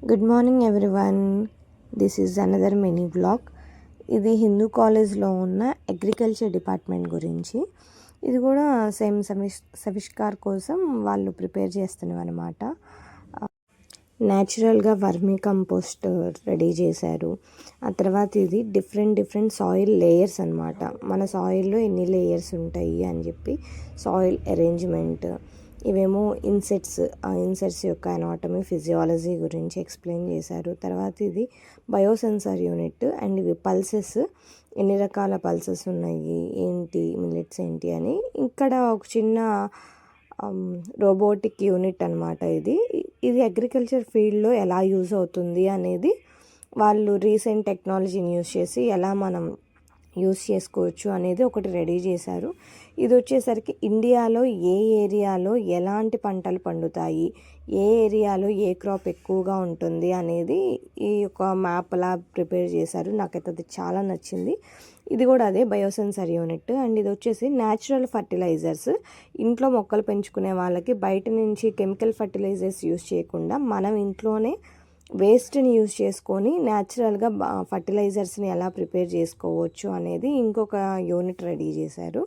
Good morning everyone. This is another mini blog. ఇది హిందూ కాలేజ్లో ఉన్న అగ్రికల్చర్ డిపార్ట్మెంట్ గురించి. ఇది కూడా సేమ్ సవిష్కార్ కోసం వాళ్ళు ప్రిపేర్ చేస్తున్నవి అనమాట. న్యాచురల్గా వర్మీ కంపోస్ట్ రెడీ చేశారు. ఆ తర్వాత ఇది డిఫరెంట్ సాయిల్ లేయర్స్ అనమాట. మన సాయిల్లో ఎన్ని లేయర్స్ ఉంటాయి అని చెప్పి సాయిల్ అరేంజ్మెంట్, ఇవేమో ఇన్సెక్ట్స్, ఆ ఇన్సెక్ట్స్ యొక్క అనాటమీ ఫిజియాలజీ గురించి ఎక్స్ప్లెయిన్ చేశారు. తర్వాత ఇది బయోసెన్సర్ యూనిట్ అండ్ ఇవి పల్సెస్, ఎన్ని రకాల పల్సెస్ ఉన్నాయి, ఏంటి మిల్లెట్స్ ఏంటి అని. ఇక్కడ ఒక చిన్న రోబోటిక్ యూనిట్ అనమాట. ఇది అగ్రికల్చర్ ఫీల్డ్లో ఎలా యూజ్ అవుతుంది అనేది వాళ్ళు రీసెంట్ టెక్నాలజీని యూజ్ చేసి ఎలా మనం యూజ్ చేసుకోవచ్చు అనేది ఒకటి రెడీ చేశారు. ఇది వచ్చేసరికి ఇండియాలో ఏ ఏరియాలో ఎలాంటి పంటలు పండుతాయి, ఏ ఏరియాలో ఏ క్రాప్ ఎక్కువగా ఉంటుంది అనేది ఈ యొక్క మ్యాప్లా ప్రిపేర్ చేశారు. నాకైతే అది చాలా నచ్చింది. ఇది కూడా అదే బయోసెన్సర్ యూనిట్. అండ్ ఇది వచ్చేసి న్యాచురల్ ఫర్టిలైజర్స్. ఇంట్లో మొక్కలు పెంచుకునే వాళ్ళకి బయట నుంచి కెమికల్ ఫర్టిలైజర్స్ యూజ్ చేయకుండా మనం ఇంట్లోనే వేస్ట్ని యూజ్ చేసుకొని న్యాచురల్గా ఫర్టిలైజర్స్ని ఎలా ప్రిపేర్ చేసుకోవచ్చు అనేది ఇంకొక యూనిట్ రెడీ చేశారు.